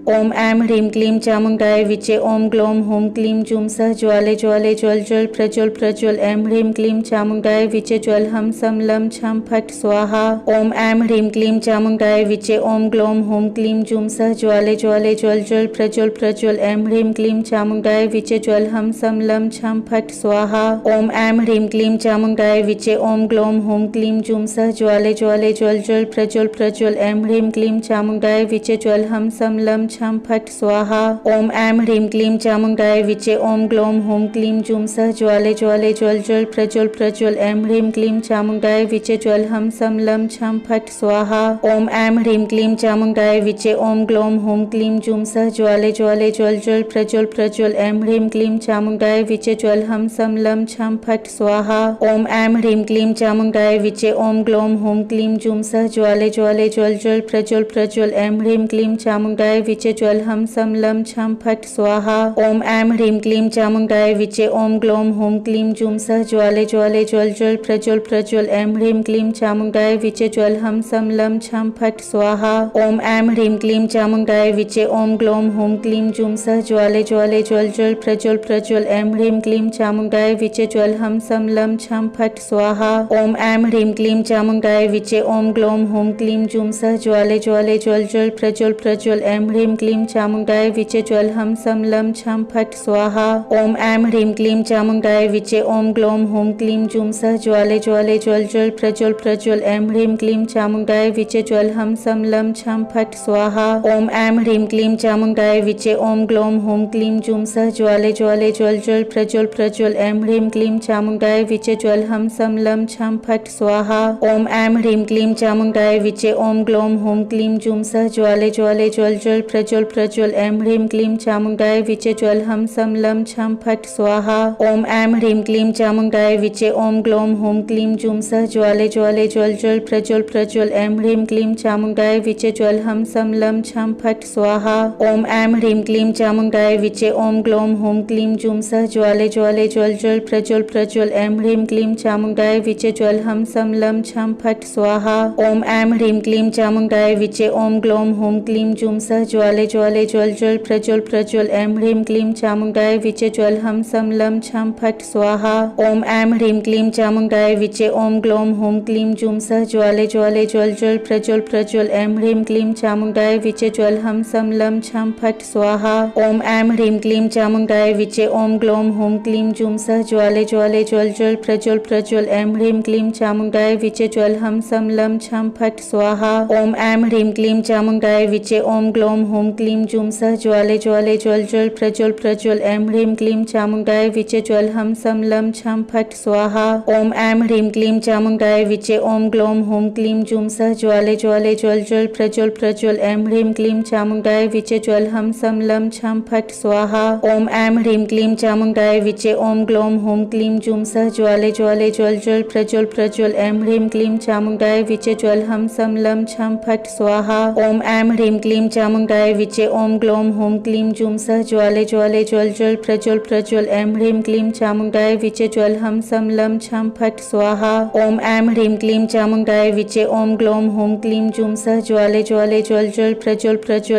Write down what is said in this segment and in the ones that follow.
ओम ऐं ह्रीं क्लीं चामुण्डाय विचे ओम ग्लौं हूं क्लीं जूं सः ज्वाले ज्वाले ज्वल ज्वल प्रज्वल प्रज्वल ऐं ह्रीं क्लीं चामुण्डाय विचे ज्वल हम सम लं छं फट् स्वाहा। ओम ऐं ह्रीं क्लीं चामुण्डाय विचे ओम ग्लौं हूं क्लीं जूं सः ज्वाले ज्वाले ज्वल ज्वल प्रज्वल प्रज्वल ऐं ह्रीं क्लीं चामुण्डाय विचे ज्वल हम सम लं छं फट् स्वाहा। ओम ऐं ह्रीं क्लीं चामुण्डाय विचे ओम ग्लौं हूं क्लीं जूं सः ज्वाले ज्वाले ज्वल ज्वल प्रज्वल प्रज्वल ऐं ह्रीं क्लीं चामुण्डाय विचे ज्वल हम सम लं छं फट् स्वाहा। ओम ऐं ह्रीं क्लीं चामुण्डाय विचे ओम ग्लौं हूं क्लीं जूं सः ज्वाले ज्वाले ज्वल ज्वल प्रज्वल प्रज्वल ऐं ह्रीं क्लीं चामुण्डाय विचे ज्वल हम सम लं छं फट् स्वाहा। ओम ऐं ह्रीं क्लीं चामुण्डाय विचे ओम ग्लौं हूं क्लीं जूं सः ज्वाले ज्वाले ज्वल ज्वल प्रज्वल प्रज्वल ऐं ह्रीं क्लीं चामुण्डाय विचे ज्वल हम सम लं छं फट् स्वाहा। ओम ऐं ह्रीं क्लीं चामुण्डाय विचे ओम ग्लौं हूं क्लीं जूं सः ज्वाले ज्वाले ज्वल ज्वल प्रज्वल प्रज्वल ऐं ह्रीं क्लीं चामुण्डाय विचे ज्वल हम सम लं छं फट् स्वाहा। ओम ऐं ह्रीं क्लीं चामुण्डाय विचे ओम ग्लौं हूं क्लीं जूं सः ज्वाले ज्वाले ज्वल ज्वल प्रज्वल प्रज्वल ऐं ह्रीं क्लीं चामुण्डाय विचे ज्वल हम सम लं छं फट् स्वाहा। ओम ऐं ह्रीं क्लीं चामुण्डाय विचे ओम ग्लौं हूं क्लीं जूं सः ज्वाले ज्वाले ज्वल ज्वल प्रज्वल प्रज्वल ऐं ह्रीं क्लीं चामुण्डाय विचे ज्वल हम सम लं छं फट् स्वाहा। ओम ऐं ह्रीं क्लीं चामुण्डाय विचे ओम ग्लौं हूं क्लीं जूं सः ज्वाले ज्वाले ज्वल ज्वल प्रज्वल प्रज्वल ऐं ह्रीं क्लीं चामुण्डाय विचे ज्वल हम सम लं छं फट् स्वाहा। ओम ऐं ह्रीं क्लीं चामुण्डाय विचे ओम ग्लौं हूं क्लीं जूं सः ज्वाले ज्वाले ज्वल ज्वल प्रज्वल प्रज्वल ऐं ह्रीं क्लीं चामुण्डाय विचे ज्वल हम सम लं छं फट् स्वाहा। ओम ऐं ह्रीं क्लीं चामुण्डाय विचे ओम ग्लौं हूं क्लीं जूं सः ज्वाले ज्वाले ज्वल ज्वल प्रज्वल प्रज्वल ऐं ह्रीं क्लीं चामुण्डाय विचे ज्वल हम सम लं छं फट् स्वाहा। ओम ऐं ह्रीं क्लीं चामुण्डाय विचे ओम ग्लौं हूं क्लीं जूं सः ज्वाले ज्वाले ज्वल ज्वल प्रज्वल प्रज्वल ऐं ह्रीं क्लीं चामुण्डाय विचे ज्वल हम सम लं छं फट् स्वाहा। ओम ऐं ह्रीं क्लीं चामुण्डाय विचे ओम ग्लौं हूं क्लीं जूं सः ज्वाले ज्वाले ज्वल ज्वल प्रज्वल प्रज्वल ऐं ह्रीं क्लीं चामुण्डाय विचे ज्वल हम सम लं छं फट् स्वाहा। ओम ऐं ह्रीं क्लीं चामुण्डाय विचे ओम ग्लौं हूं क्लीं जूं सः ज्वाले ज्वाले ज्वल ज्वल प्रज्वल प्रज्वल ऐं ह्रीं क्लीं चामुण्डाय विचे ज्वल हम सम लं छं फट् स्वाहा। ओम ऐं ह्रीं क्लीं चामुण्डाय विचे ओम ग्लौं हूं क्लीं जूं सः ज्वाले ज्वाले ज्वल ज्वल प्रज्वल प्रज्वल ऐं ह्रीं क्लीं चामुण्डाय विचे ज्वल हम सम लं छं फट् स्वाहा। ओम ऐं ह्रीं क्लीं चामुण्डाय विचे ओम ग्लौं हूं क्लीं जूं सः ज्वाले ज्वाले ज्वल ज्वल प्रज्वल प्रज्वल ऐं ह्रीं क्लीं चामुण्डाय विचे ज्वल हम सम लं छं फट् स्वाहा। ओम ऐं ह्रीं क्लीं चामुण्डाय विचे ओम ग्लौं हूं क्लीं जूं सः ज्वाले ज्वाले ज्वल ज्वल प्रज्वल प्रज्वल ऐं ह्रीं क्लीं चामुण्डाय विचे ज्वल हम सम लं छं फट् स्वाहा। ओम ऐं ह्रीं क्लीं चामुण्डाय विचे ओम ग्लौं हूं क्लीं जूं सः ज्वाले ज्वाले ज्वल ज्वल प्रज्वल प्रज्वल ऐं ह्रीं क्लीं चामुण्डाय विचे ज्वल हम सम लं छं फट् स्वाहा। ओम ऐं ह्रीं क्लीं चामुण्डाय विचे ओम ग्लौं हूं क्लीं जूं सः ज्वाले ज्वाले ज्वल ज्वल प्रज्वल प्रज्वल ऐं ह्रीं क्लीं चामुण्डाय विचे ज्वल हम सम लं छं फट् स्वाहा। ओम ऐं ह्रीं क्लीं चामुण्डाय विचे ओम ग्लौं हूं क्लीं जूं सः ज्वाले ज्वाले ज्वल ज्वल प्रज्वल प्रज्वल ऐं ह्रीं क्लीं चामुण्डाय विचे ज्वल हम सम लं छं फट् स्वाहा। ओम ऐं ह्रीं क्लीं चामुण्डाय विचे ओम ग्लौं हूं क्लीं जूं सः ज्वाले ज्वाले ज्वल ज्वल प्रज्वल प्रज्वल ऐं ह्रीं क्लीं चामुण्डाय विचे ज्वल हम सम लं छं फट् स्वाहा। ओम ऐं ह्रीं क्लीं चामुण्डाय विचे ओम ग्लौं हूं क्लीं जूं सः ज्वाले ज्वाले ज्वल ज्वल प्रज्वल प्रज्वल ऐं ह्रीं क्लीं चामुण्डाय विचे ज्वल हम सम लं छं फट् स्वाहा। ओम ऐं ह्रीं क्लीं चामुण्डाय विचे ओम ग्लौं हूं क्लीं जूं सः ज्वाले ज्वाले ज्वल ज्वल प्रज्वल प्रज्वल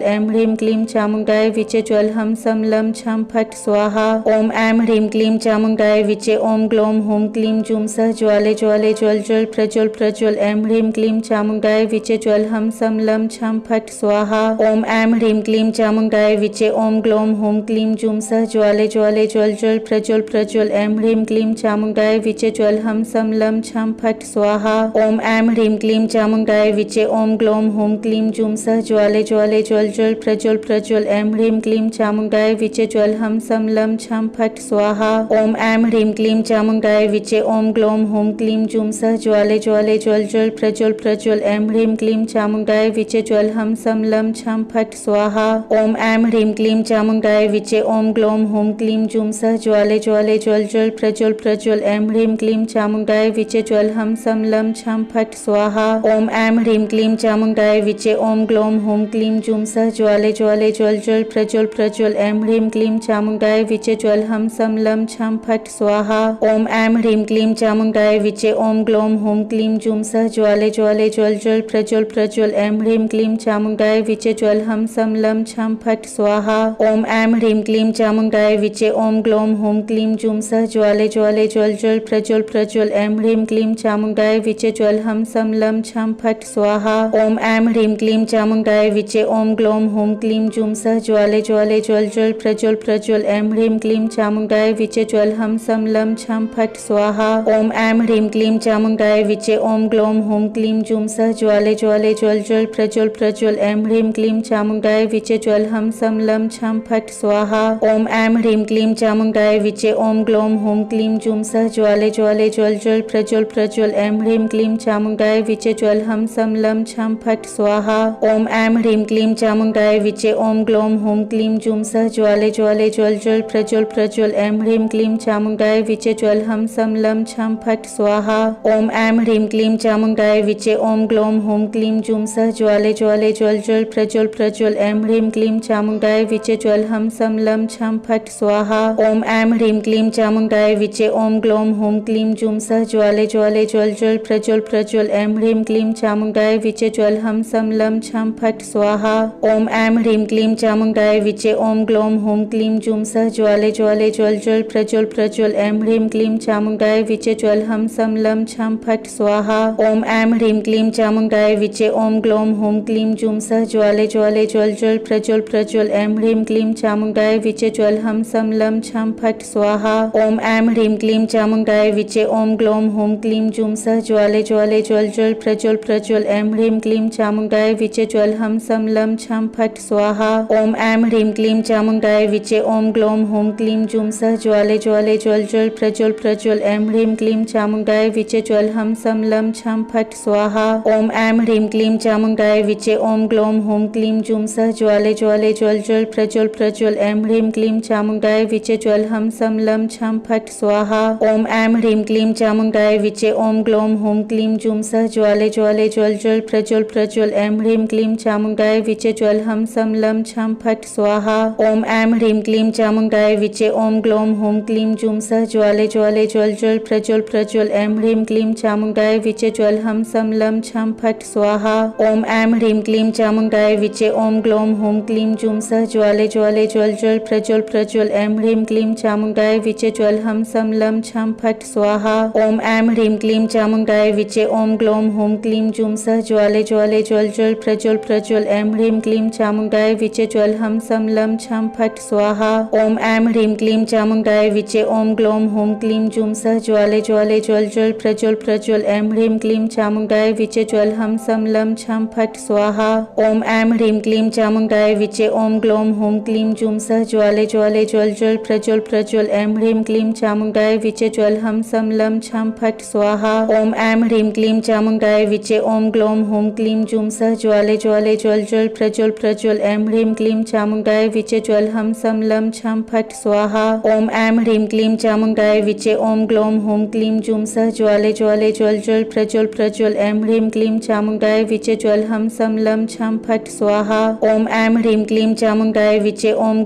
ऐं ह्रीं क्लीं चामुण्डाय विचे ज्वल हम सम लं छं फट् स्वाहा। ओम ऐं ह्रीं क्लीं चामुण्डाय विचे ओम ग्लौं हूं क्लीं जूं सः ज्वाले ज्वाले ज्वल ज्वल प्रज्वल प्रज्वल ऐं ह्रीं क्लीं चामुण्डाय विचे ज्वल हम सम लं छं फट् स्वाहा। ओम ऐं ह्रीं क्लीं चामुण्डाय विचे ओम ग्लौं हूं क्लीं जूं सः ज्वाले ज्वाले ज्वल ज्वल प्रज्वल प्रज्वल ऐं ह्रीं क्लीं चामुण्डाय विचे ज्वल हम सम लं छं फट् स्वाहा। ओम ऐं ह्रीं क्लीं चामुण्डाय विचे ओम ग्लौं हूं क्लीं जूं सः ज्वाले ज्वाले ज्वल ज्वल प्रज्वल प्रज्वल ऐं ह्रीं क्लीं चामुण्डाय विचे ज्वल हम सम लं छं फट् स्वाहा। ओम ऐं ह्रीं क्लीं चामुण्डाय विचे ओम ग्लौं हूं क्लीं जूं सः ज्वाले ज्वाले ज्वल ज्वल प्रज्वल प्रज्वल ऐं ह्रीं क्लीं चामुण्डाय विचे ज्वल हम सम लं छं फट् स्वाहा। ओम ऐं ह्रीं क्लीं चामुण्डाय विचे ओम ग्लौं हूं क्लीं जूं सः ज्वाले ज्वाले ज्वल ज्वल प्रज्वल प्रज्वल ऐं ह्रीं क्लीं चामुण्डाय विचे ज्वल हम सम लं छं फट् स्वाहा। ओम ऐं ह्रीं क्लीं चामुण्डाय विचे ओम ग्लौं हूं क्लीं जूं सः ज्वाले ज्वाले ज्वल ज्वल प्रज्वल प्रज्वल ऐं ह्रीं क्लीं चामुण्डाय विचे ज्वल हम हम सम लं छं फट् स्वाहा। ओम ऐं ह्रीं क्लीं चामुण्डाय विचे ओम ग्लौं हूं क्लीं जूं सः ज्वाले ज्वाले ज्वल ज्वल प्रज्वल प्रज्वल। ऐं ह्रीं क्लीं चामुण्डाय विचे ज्वल हम सम लं छं फट् स्वाहा। ओम ऐं ह्रीं क्लीं चामुण्डाय विचे ओम ग्लौं हूं क्लीं जूं सः ज्वाले ज्वाले ज्वल ज्वल प्रज्वल प्रज्वल। ऐं ह्रीं क्लीं चामुण्डाय विचे ज्वल हम सम लं छं फट् स्वाहा। ओम ऐं ह्रीं क्लीं चामुण्डाय विचे ओम ग्लौं हूं क्लीं जूं सः ज्वाले ज्वाले ज्वल ज्वल प्रज्वल प्रज्वल। ऐं ह्रीं क्लीं चामुण्डाय विचे ज्वल हम सम लं छं फट् स्वाहा। ओम ऐं ह्रीं क्लीं चामुण्डाय विचे ओम ग्लौं हूं क्लीं जूं सः ज्वाले ज्वाले ज्वल ज्वल प्रज्वल प्रज्वल। ऐं ह्रीं क्लीं चामुण्डाय विचे ज्वल हम सम लं छं फट् स्वाहा। ओम ऐं ह्रीं क्लीं चामुण्डाय विचे ओम ग्लौं हूं क्लीं जूं सः ज्वाले ज्वाले ज्वल ज्वल प्रज्वल प्रज्वल। ऐं ह्रीं क्लीं चामुण्डाय विचे ज्वल हम सम लं छं फट् स्वाहा। ओम ऐं ह्रीं क्लीं चामुण्डाय विचे ओम ग्लौं हूं क्लीं जूं सः ज्वाले ज्वाले ज्वल ज्वल प्रज्वल प्रज्वल। ऐं ह्रीं क्लीं चामुण्डाय विचे ज्वल हम सम लं छं फट् स्वाहा। ओम ऐं ह्रीं क्लीं चामुण्डाय विचे ओम ग्लौं हूं क्लीं जूं सः ज्वाले ज्वाले ज्वल ज्वल प्रज्वल प्रज्वल। ऐं ह्रीं क्लीं चामुण्डाय विचे ज्वल हम सम लं छं फट् स्वाहा। ओम ऐं ह्रीं क्लीं चामुण्डाय विचे ओम ग्लौं हूं क्लीं जूं सः ज्वाले ज्वाले ज्वल ज्वल प्रज्वल प्रज्वल। ऐं ह्रीं क्लीं चामुण्डाय विचे ज्वल हम सम लं छं फट् स्वाहा। ओम ऐं ह्रीं क्लीं चामुण्डाय विचे ओम ग्लौं हूं क्लीं जूं सः ज्वाले ज्वाले ज्वल ज्वल प्रज्वल प्रज्वल। ऐं ह्रीं क्लीं चामुण्डाय विचे ज्वल हम सम लं छं फट् स्वाहा। ओम ऐं ह्रीं क्लीं चामुण्डाय विचे ओम ग्लौं हूं क्लीं जूं सः ज्वाले ज्वाले ज्वल ज्वल प्रज्वल प्रज्वल। ऐं ह्रीं क्लीं चामुण्डाय विचे ज्वल हम सम लं छं फट् स्वाहा। ओम ऐं ह्रीं क्लीं चामुण्डाय विचे ओम ग्लौं हूं क्लीं जूं सः ज्वाले ज्वाले ज्वल ज्वल प्रज्वल प्रज्वल। ऐं ह्रीं क्लीं चामुण्डाय विचे ज्वल हम सम लं छं फट् स्वाहा। ओम ऐं ह्रीं क्लीं चामुण्डाय विचे ओम ग्लौं हूं क्लीं जूं सः ज्वाले ज्वाले ज्वल ज्वल प्रज्वल प्रज्वल। ऐं ह्रीं क्लीं चामुण्डाय विचे ज्वल हम सम लं छं फट् स्वाहा। ओम ऐं ह्रीं क्लीं चामुण्डाय विचे ओम ग्लौं हूं क्लीं जूं सः ज्वाले ज्वाले ज्वल ज्वल प्रज्वल प्रज्वल। ऐं ह्रीं क्लीं चामुण्डाय विचे ज्वल हम सम लं छं फट् स्वाहा। ओम ऐं ह्रीं क्लीं चामुण्डाय विचे ओम ग्लौं हूं क्लीं जूं सः ज्वाले ज्वाले ज्वल ज्वल प्रज्वल प्रज्वल। ऐं ह्रीं क्लीं चामुण्डाय विचे ज्वल हम सम लं छं फट् स्वाहा। ओम ऐं ह्रीं क्लीं चामुण्डाय विचे ओम ग्लौं हूं क्लीं जूं सः ज्वाले ज्वाले ज्वल ज्वल प्रज्वल प्रज्वल। ऐं ह्रीं क्लीं चामुण्डाय विचे ज्वल हम सम लं छं फट् स्वाहा। ओम ऐं ह्रीं क्लीं चामुण्डाय विचे ओम ग्लौं हूं क्लीं जूं सः ज्वाले ज्वाले ज्वल ज्वल प्रज्वल प्रज्वल। ऐं ह्रीं क्लीं चामुण्डाय विचे ज्वल हम सम लं छं फट् स्वाहा। ओम ऐं ह्रीं क्लीं चामुण्डाय विचे ओम ग्लौं हूं क्लीं जूं सः ज्वाले ज्वाले ज्वल ज्वल प्रज्वल प्रज्वल। ऐं ह्रीं क्लीं चामुण्डाय विचे ज्वल हम सम लं छं फट् स्वाहा। ओम ऐं ह्रीं क्लीं चामुण्डाय विचे ओम ग्लौं हूं क्लीं जूं सः ज्वाले ज्वाले ज्वल ज्वल प्रज्वल प्रज्वल। ऐं ह्रीं क्लीं चामुण्डाय विचे ज्वल हम सम लं छं फट् स्वाहा। ओम ऐं ह्रीं क्लीं चामुण्डाय विचे ओम ग्लौं हूं क्लीं जूं सः ज्वाले ज्वाले ज्वल ज्वल प्रज्वल प्रज्वल। ऐं ह्रीं क्लीं चामुण्डाय विचे ज्वल हम सम लं छं फट् स्वाहा। ओम ऐं ह्रीं क्लीं चामुण्डाय विचे ओम ग्लौं हूं क्लीं जूं सः ज्वाले ज्वाले ज्वल ज्वल प्रज्वल प्रज्वल। ऐं ह्रीं क्लीं चामुण्डाय विचे ज्वल हम सम लं छं फट् स्वाहा। ओम ऐं ह्रीं क्लीं चामुण्डाय विचे ओम ग्लौं हूं क्लीं जूं सः ज्वाले ज्वाले ज्वल ज्वल प्रज्वल प्रज्वल। ऐं ह्रीं क्लीं चामुण्डाय विचे ज्वल हम सम लं छं फट् स्वाहा। ओम ऐं ह्रीं क्लीं चामुण्डाय विचे ओम ग्लौं हूं क्लीं जूं सः ज्वाले ज्वाले ज्वल ज्वल प्रज्वल प्रज्वल। ऐं ह्रीं क्लीं चामुण्डाय विचे ज्वल हम सम लं छं फट् स्वाहा। ओम ऐं ह्रीं क्लीं चामुण्डाय विचे ओम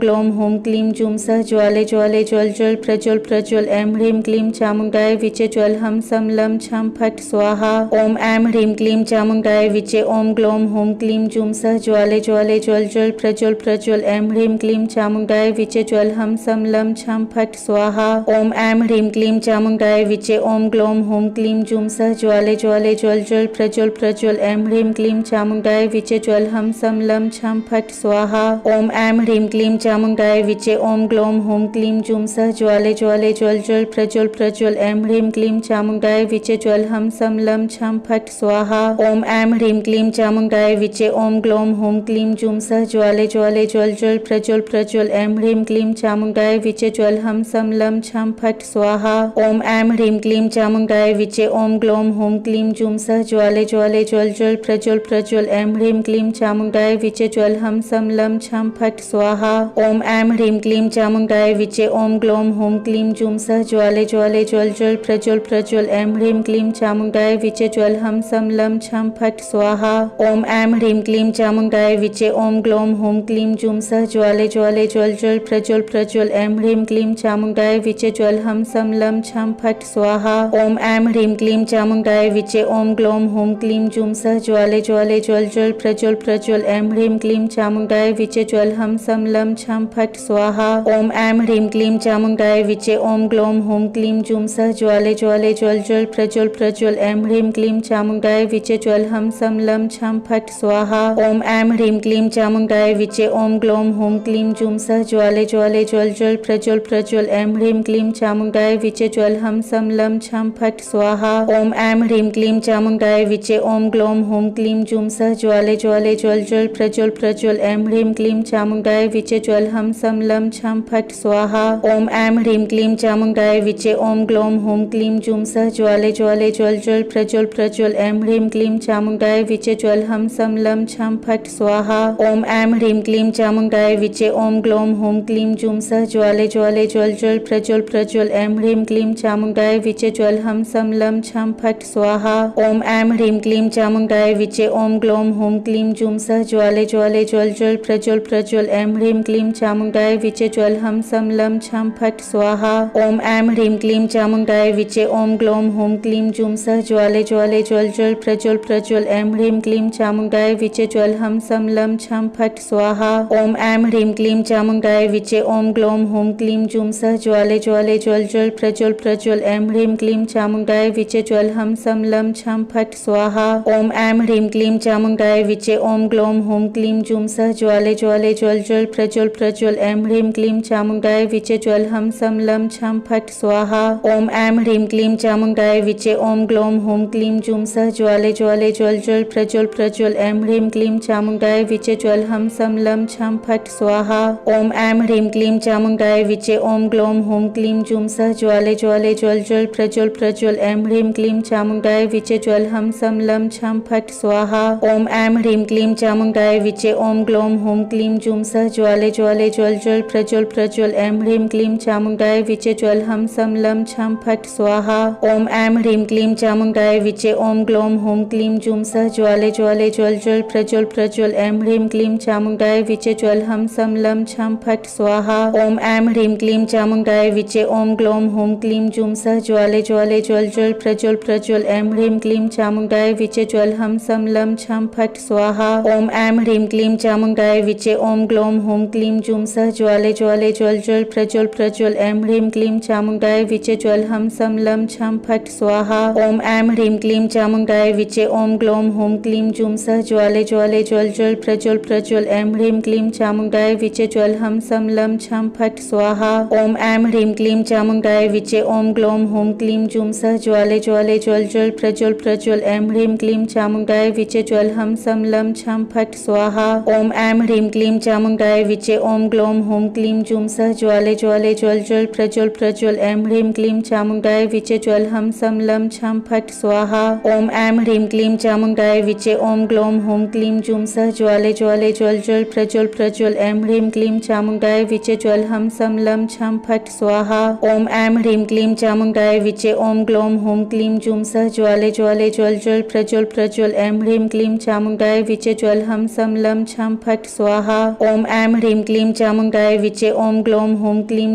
ग्लौं हूं क्लीं जूं सः ज्वाले ज्वाले ज्वल ज्वल प्रज्वल प्रज्वल। ऐं ह्रीं क्लीं चामुण्डाय विचे ज्वल हम सम लं छं फट् स्वाहा। ओम ऐं ह्रीं क्लीं चामुण्डाय विचे ओम ग्लौं हूं क्लीं जूं सः ज्वाले ज्वाले ज्वल ज्वल प्रज्वल प्रज्वल। ऐं ह्रीं क्लीं चामुण्डाय विचे ज्वल हम सम लं छं फट् स्वाहा। ओम ऐं ह्रीं क्लीं चामुण्डाय विचे ओम ग्लौं हूं क्लीं जूं सः ज्वाले ज्वाले ज्वल ज्वल प्रज्वल प्रज्वल। ऐं ह्रीं क्लीं चामुण्डाय विचे ज्वल हम सम लं छं फट् स्वाहा। ओम ऐं ह्रीं क्लीं चामुण्डाय विचे ओम ग्लौं हूं क्लीं जूं सः ज्वाले ज्वाले ज्वल ज्वल प्रज्वल प्रज्वल। ऐं ह्रीं क्लीं चामुण्डाय विचे ज्वल हम सम लं छं फट् स्वाहा। ओम ऐं ह्रीं क्लीं चामुण्डाय विचे ओम ग्लौं हूं क्लीं जूं सः ज्वाले ज्वाले ज्वल ज्वल प्रज्वल प्रज्वल। ऐं ह्रीं क्लीं चामुण्डाय विचे ज्वल हम सम लं छं फट् स्वाहा। ओम ऐं ह्रीं क्लीं चामुण्डाय विचे ओम ग्लौं हूं क्लीं जूं सः ज्वाले ज्वाले ज्वल ज्वल प्रज्वल प्रज्वल। ऐं ह्रीं क्लीं चामुण्डाय विचे ज्वल हम सम लं छं फट् स्वाहा। ओम ऐं ह्रीं क्लीं चामुण्डाय विचे ओम ग्लौं हूं क्लीं जूं सः ज्वाले ज्वाले ज्वल ज्वल प्रज्वल प्रज्वल। ऐं ह्रीं ह्रीं क्लीं चामुण्डाय विचे ज्वल हम सम लं छं फट् स्वाहा। ओम ऐं ह्रीं क्लीं चामुण्डाय विचे ओम ग्लौं हूं क्लीं जूं सः ज्वाले ज्वाले ज्वल ज्वल प्रज्वल प्रज्वल। ऐं ह्रीं क्लीं चामुण्डाय विचे ज्वल हम सम लं छं फट् स्वाहा। ओम ऐं ह्रीं क्लीं चामुण्डाय विचे ओम ग्लौं हूं क्लीं जूं सः ज्वाले ज्वाले ज्वल ज्वल प्रज्वल प्रज्वल। ऐं ह्रीं क्लीं चामुण्डाय विचे ज्वल हम सम लं छं फट् स्वाहा। ओम ऐं ह्रीं क्लीं चामुण्डाय विचे ओम ग्लौं हूं क्लीं जूं सः ज्वाले ज्वाले ज्वल ज्वल प्रज्वल प्रज्वल। ऐं ह्रीं क्लीं चामुण्डाय विचे ज्वल हम सम लं छं फट् स्वाहा। ओम ऐं ह्रीं क्लीं चामुण्डाय विचे ओम ग्लौं हूं क्लीं जूं सः ज्वाले ज्वाले ज्वल ज्वल प्रज्वल प्रज्वल। ऐं ह्रीं क्लीं चामुण्डाय विचे ज्वल हम सम लं छं फट् स्वाहा। ओम ऐं ह्रीं क्लीं चामुण्डाय विचे ओम ग्लौं हूं क्लीं जूं सः ज्वाले ज्वाले ज्वल ज्वल प्रज्वल प्रज्वल। ऐं ह्रीं क्लीं चामुण्डाय विचे ज्वल हम सम लं छं फट् स्वाहा। ओम ऐं ह्रीं क्लीं चामुण्डाय विचे ओम ग्लौं हूं क्लीं जूं सः ज्वाले ज्वाले ज्वल ज्वल प्रज्वल प्रज्वल। ऐं ह्रीं क्लीं चामुण्डाय विचे ज्वल हम सम लं छं फट् स्वाहा। ओम ऐं ह्रीं क्लीं चामुण्डाय विचे ओम ग्लौं हूं क्लीं जूं सः ज्वाले ज्वाले ज्वल ज्वल प्रज्वल प्रज्वल। ऐं ह्रीं क्लीं चामुण्डाय विचे ज्वल हम सम लं छं फट् स्वाहा। ओम ऐं ह्रीं क्लीं चामुण्डाय विचे ओम ग्लौं हूं क्लीं जूं सः ज्वाले ज्वाले ज्वल ज्वल प्रज्वल प्रज्वल। ऐं ह्रीं क्लीं चामुण्डाय विचे ज्वल हम सम लं छं फट् स्वाहा। ओम ऐं ह्रीं क्लीं चामुण्डाय विचे ओम ग्लौं हूं क्लीं जूं सः ज्वाले ज्वाले ज्वल ज्वल प्रज्वल प्रज्वल। ऐं ह्रीं क्लीं चामुण्डाय विचे ज्वल हम सम लं छं फट् स्वाहा। ओम ऐं ह्रीं क्लीं चामुण्डाय विचे ओम ग्लौं हूं क्लीं जूं सः ज्वाले ज्वाले ज्वल ज्वल प्रज्वल प्रज्वल। ऐं ह्रीं क्लीं चामुण्डाय विचे ज्वल हम सम लं छं फट् स्वाहा। ओम ऐं ह्रीं क्लीं चामुण्डाय विचे ओम ग्लौं हूं क्लीं जूं सः ज्वाले ज्वाले ज्वल ज्वल प्रज्वल प्रज्वल। ऐं ह्रीं क्लीं चामुण्डाय विचे ज्वल हम सम लं छं फट् स्वाहा। ओम ऐं ह्रीं क्लीं चामुण्डाय विचे ओम ग्लौं हूं क्लीं जूं सः ज्वाले ज्वाले ज्वल ज्वल प्रज्वल प्रज्वल। ऐं ह्रीं क्लीं चामुण्डाय विचे ज्वल हम सम लं छं फट् स्वाहा। ओम ऐं ह्रीं क्लीं चामुण्डाय विचे ओम ग्लौं हूं क्लीं जूं सः ज्वाले ज्वाले ज्वल ज्वल प्रज्वल प्रज्वल। ऐं ह्रीं क्लीं चामुण्डाय विचे ज्वल हम सम लं छं फट् स्वाहा। ओम ऐं ह्रीं क्लीं चामुण्डाय विचे ओम ग्लौं हूं क्लीं जूं सः ज्वाले ज्वाले ज्वल ज्वल प्रज्वल प्रज्वल। ऐं ह्रीं क्लीं चामुण्डाय विचे ज्वल हम सम लं छं फट् स्वाहा। ओम ऐं ह्रीं क्लीं चामुण्डाय विचे ओम ग्लौं हूं क्लीं जूं सः ज्वाले ज्वाले ज्वल ज्वल प्रज्वल प्रज्वल। ऐं ह्रीं क्लीं चामुण्डाय विचे ज्वल हम सम लं छं फट् स्वाहा। ओम ऐं ह्रीं क्लीं चामुण्डाय विचे ओम ग्लौं हूं क्लीं जूं सः ज्वाले ज्वाले ज्वल ज्वल प्रज्वल प्रज्वल। ऐं ह्रीं क्लीं चामुण्डाय विचे ज्वल हम सम लं छं फट् स्वाहा। ओम ऐं ह्रीं क्लीं चामुण्डाय विचे ओम ग्लौं हूं क्लीं जूं सः ज्वाले ज्वाले ज्वल ज्वल प्रज्वल प्रज्वल। ऐं ह्रीं क्लीं चामुण्डाय विचे ज्वल हम सम लं छं फट् स्वाहा। ओम ऐं ह्रीं क्लीं चामुण्डाय विचे ओम ग्लौं हूं क्लीं जूं सः ज्वाले ज्वाले ज्वल ज्वल प्रज्वल प्रज्वल। ऐं ह्रीं क्लीं चामुण्डाय विचे ज्वल हम सम लं छं फट् स्वाहा। ओम ऐं ह्रीं क्लीं चामुण्डाय विचे ओम ग्लौं हूं क्लीं जूं सः ज्वाले ज्वाले ज्वल ज्वल प्रज्वल प्रज्वल। ऐं ह्रीं क्लीं चामुण्डाय विचे ज्वल हम सम लं छं फट् स्वाहा। ओम ऐं ह्रीं क्लीं चामुण्डाय विचे ओम ग्लौं हूं क्लीं जूं सः ज्वाले ज्वाले ज्वल ज्वल प्रज्वल प्रज्वल। ऐं ह्रीं क्लीं चामुण्डाय विचे ज्वल हम सम लं छं फट् स्वाहा। ओम ऐं ह्रीं क्लीं चामुण्डाय विचे ओम ग्लौं हूं क्लीं जूं सः ज्वाले ज्वाले ज्वल ज्वल प्रज्वल प्रज्वल। ऐं ह्रीं क्लीं चामुण्डाय विचे ज्वल हम सम लं छं फट् स्वाहा। ओम ऐं ह्रीं क्लीं चामुण्डाय विचे ओम ग्लौं हूं क्लीं जूं सः ज्वाले ज्वाले ज्वल ज्वल प्रज्वल प्रज्वल। ऐं ह्रीं क्लीं चामुण्डाय विचे ज्वल हम सम लं छं फट् स्वाहा। ओम ऐं ह्रीं क्लीं चामुण्डाय विचे ओम ग्लौं हूं क्लीं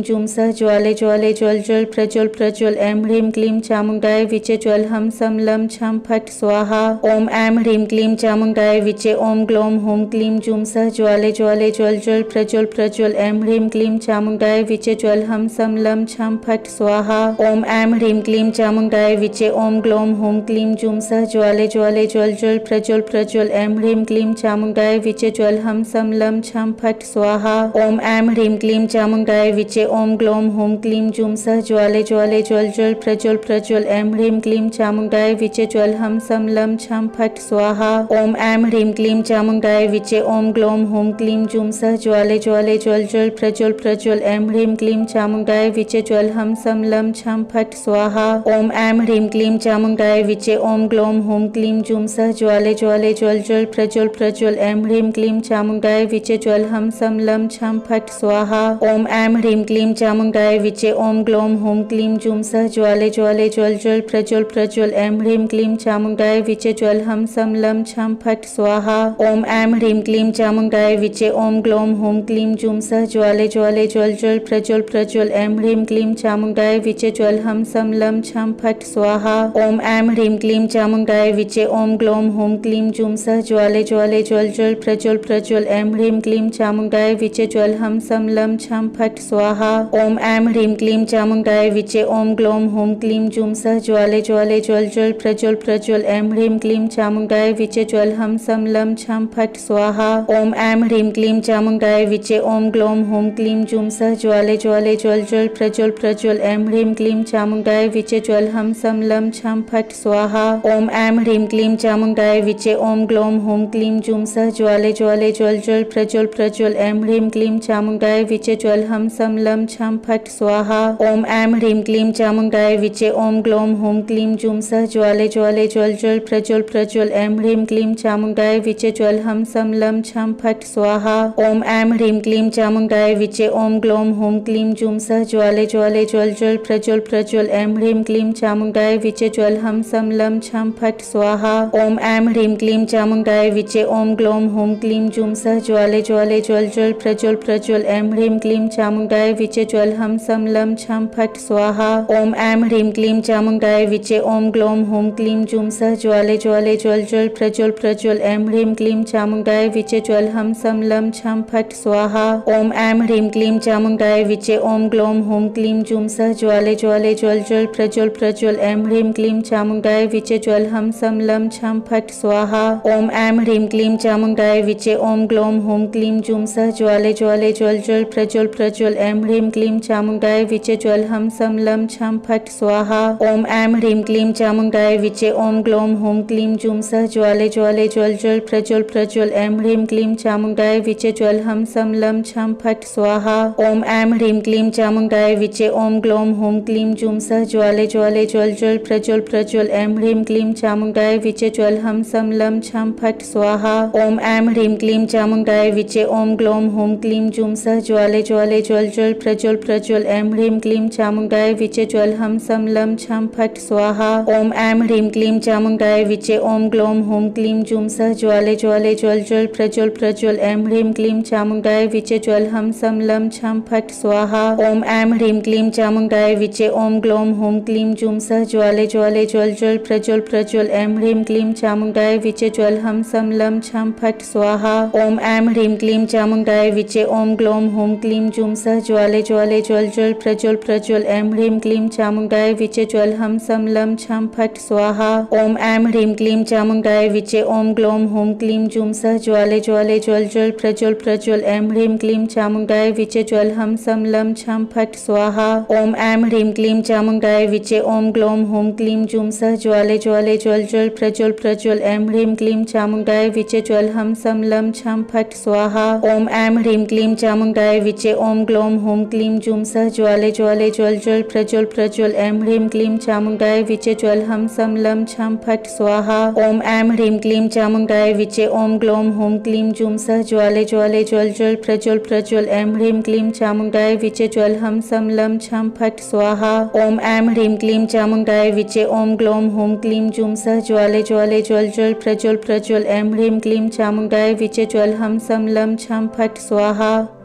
जूं सः ज्वाले ज्वाले ज्वल ज्वल प्रज्वल प्रज्वल। ऐं ह्रीं क्लीं चामुण्डाय विचे ज्वल हम सम लं छं फट् स्वाहा। ओम ऐं ह्रीं क्लीं चामुण्डाय विचे ओम ग्लौं हूं क्लीं जूं सः ज्वाले ज्वाले ज्वल ज्वल प्रज्वल प्रज्वल। ऐं ह्रीं क्लीं चामुण्डाय विचे ज्वल हम सम लं छं फट् स्वाहा। ओम ऐं ह्रीं क्लीं चामुण्डाय विचे ओम ग्लौं हूं क्लीं जूं सः ज्वाले ज्वाले ज्वल ज्वल प्रज्वल प्रज्वल। ऐं ह्रीं क्लीं चामुण्डाय विचे ज्वल हम सम लं छं फट् स्वाहा। ओम ऐं ह्रीं क्लीं चामुण्डाय विचे ओम ग्लौं हूं क्लीं जूं सः ज्वाले ज्वाले ज्वल ज्वल प्रज्वल प्रज्वल। ऐं ह्रीं क्लीं चामुण्डाय विचे ज्वल हम सम लं छं फट् स्वाहा। ओम ऐं ह्रीं क्लीं चामुण्डाय विचे ओम ग्लौं हूं क्लीं जूं सः ज्वाले ज्वाले ज्वल ज्वल प्रज्वल प्रज्वल। ऐं ह्रीं क्लीं चामुण्डाय विचे ज्वल हम सम लं छं फट् स्वाहा। ओम ऐं ह्रीं क्लीं चामुण्डाय विचे ओम ग्लौं हूं क्लीं जूं सः ज्वाले ज्वाले ज्वल ज्वल प्रज्वल प्रज्वल। ऐं ह्रीं क्लीं चामुण्डाय विचे ज्वल हम सम लं छं फट् स्वाहा। ओम ऐं ह्रीं क्लीं चामुण्डाय विचे ओम ग्लौं हूं क्लीं जूं सः ज्वाले ज्वाले ज्वल ज्वल ज्वल प्रज्वल प्रज्वल ऐं ह्रीं क्लीं चामुण्डाय विचे ज्वल हम सम लं छं फट् स्वाहा। ओम ऐं ह्रीं क्लीं चामुण्डाय विचे ओम ग्लौं हूं क्लीं जूं सः ज्वाले ज्वाले ज्वल ज्वल प्रज्वल प्रज्वल ऐं ह्रीं क्लीं चामुण्डाय विचे ज्वल हम सम लं छं फट् स्वाहा। ओम ऐं ह्रीं क्लीं चामुण्डाय विचे ओम ग्लौं हूं क्लीं जूं सः ज्वाले ज्वाले ज्वल ज्वल प्रज्वल प्रज्वल ऐं ह्रीं क्लीं चामुण्डाय विचे ज्वल हम सम लं छं फट् स्वाहा। ओम ऐं ह्रीं क्लीं चामुण्डाय विचे ओम ग्लौं हूं क्लीं जूं सः ज्वाले ज्वाले ज्वल ज्वल प्रज्वल प्रज्वल ऐं ह्रीं क्लीं चामुण्डाय विचे ज्वल हम सम लं छं फट् स्वाहा। ओम ऐं ह्रीं क्लीं चामुण्डाय विचे ओम ग्लौं हूं क्लीं जूं सः ज्वाले ज्वाले ज्वल ज्वल प्रज्वल प्रज्वल ऐं ह्रीं क्लीं चामुण्डाय विचे ज्वल हम सम लं छं फट् स्वाहा। ओम ऐं ह्रीं क्लीं चामुण्डाय विचे ओम ग्लौं हूं क्लीं जूं सः ज्वाले ज्वाले ज्वल ज्वल प्रज्वल प्रज्वल ऐं ह्रीं क्लीं चामुण्डाय विचे ज्वल हम सम लं छं फट् स्वाहा। ओम ऐं ह्रीं क्लीं चामुण्डाय विचे ओम ग्लौं हूं क्लीं जूं सः ज्वाले ज्वाले ज्वल ज्वल प्रज्वल प्रज्वल ऐं ह्रीं क्लीं चामुण्डाय विचे ज्वल हम सम लं छं फट् स्वाहा। ओम ऐं ह्रीं क्लीं चामुण्डाय विचे ओम ग्लौं हूं क्लीं जूं सः ज्वाले ज्वाले ज्वल ज्वल प्रज्वल प्रज्वल ऐं ह्रीं क्लीं चामुण्डाय विचे ज्वल हम सम लं छं फट् स्वाहा। ओम ऐं ह्रीं क्लीं चामुण्डाय विचे ओम ग्लौं हूं क्लीं जूं सः ज्वाले ज्वाले ज्वल ज्वल प्रज्वल प्रज्वल ऐं ह्रीं क्लीं चामुण्डाय विचे ज्वल हम सम लं छं फट् स्वाहा। ओम ऐं ह्रीं क्लीं चामुण्डाय विचे ओम ग्लौं हूं क्लीं जूं सः ज्वाले ज्वाले ज्वल ज्वल प्रज्वल प्रज्वल ऐं ह्रीं क्लीं चामुण्डाय विचे ज्वल हम सम लं छं फट् स्वाहा। ओम ऐं ह्रीं क्लीं चामुण्डाय विचे ओम ग्लौं हूं क्लीं जूं सः ज्वाले ज्वाले ज्वल ज्वल प्रज्वल प्रज्वल ऐं ह्रीं क्लीं चामुण्डाय विचे ज्वल हम सम लं छं फट् स्वाहा। ओम ऐं ह्रीं क्लीं चामुण्डाय विचे ओम ग्लौं हूं क्लीं जूं सः ज्वाले ज्वाले ज्वल ज्वल प्रज्वल प्रज्वल ऐं ह्रीं क्लीं चामुण्डाय विचे ज्वल हम सम लं छं फट् स्वाहा। ओम ऐं ह्रीं क्लीं चामुण्डाय विचे ओम ग्लौं हूं क्लीं जूं सः ज्वाले ज्वाले ज्वल ज्वल प्रज्वल प्रज्वल ऐं ह्रीं क्लीं चामुण्डाय विचे ज्वल हम सम लं छं फट् स्वाहा। ओम ऐं ह्रीं क्लीं चामुण्डाय विचे ओम ग्लौं हूं क्लीं जूं सः ज्वाले ज्वाले ज्वल ज्वल प्रज्वल प्रज्वल ऐं ह्रीं क्लीं चामुण्डाय विचे ज्वल हम सम लं छं फट् स्वाहा। ओम ऐं ह्रीं क्लीं चामुण्डाय विचे ओम ग्लौं हूं क्लीं जूं सः ज्वाले ज्वाले ज्वल ज्वल प्रज्वल प्रज्वल ऐं ह्रीं क्लीं चामुण्डाय विचे ज्वल हम सम लं छं फट् स्वाहा। ओम ऐं ह्रीं क्लीं चामुण्डाय विचे ओम ग्लौं हूं क्लीं जूं सः ज्वाले ज्वाले ज्वल ज्वल प्रज्वल प्रज्वल ऐं ह्रीं क्लीं चामुण्डाय विचे ज्वल हम सम लं छं फट् स्वाहा। ओम ऐं ह्रीं क्लीं चामुण्डाय विचे ओम ग्लौं हूं क्लीं जूं सः ज्वाले ज्वाले ज्वल ज्वल प्रज्वल प्रज्वल ऐं ह्रीं क्लीं चामुण्डाय विचे ज्वल हम सम लं छं फट् स्वाहा। ओम ऐं ह्रीं क्लीं चामुण्डाय विचे ओम ग्लौं हूं क्लीं जूं सः ज्वाले ज्वाले ज्वल ज्वल प्रज्वल प्रज्वल ऐं ह्रीं क्लीं चामुण्डाय विचे ज्वल हम सम लं छं फट् स्वाहा। ओम ऐं ह्रीं क्लीं चामुण्डाय विचे ओम ग्लौं हूं क्लीं जूं सः ज्वाले ज्वाले ज्वल ज्वल प्रज्वल प्रज्वल ऐं ह्रीं क्लीं चामुण्डाय विचे ज्वल हम सम लं छं फट् स्वाहा। ओम ऐं ह्रीं क्लीं चामुण्डाय विचे ओम ग्लौं हूं क्लीं जूं सः ज्वाले ज्वाले ज्वल ज्वल प्रज्वल प्रज्वल ऐं ह्रीं क्लीं चामुण्डाय विचे ज्वल हम सम लं छं फट् स्वाहा। ओम ऐं ह्रीं क्लीं चामुण्डाय विचे ओम ग्लौं हूं क्लीं जूं सः ज्वाले ज्वाले ज्वल ज्वल प्रज्वल प्रज्वल ऐं ह्रीं क्लीं चामुण्डाय विचे ज्वल हम सम लं छं फट् स्वाहा। ओम ऐं ह्रीं क्लीं चामुण्डाय विचे ओम ग्लौं हूं क्लीं जूं सः ज्वाले ज्वाले ज्वल ज्वल प्रज्वल प्रज्वल ऐं ह्रीं क्लीं चामुण्डाय विचे ज्वल हम सम लं छं फट् स्वाहा।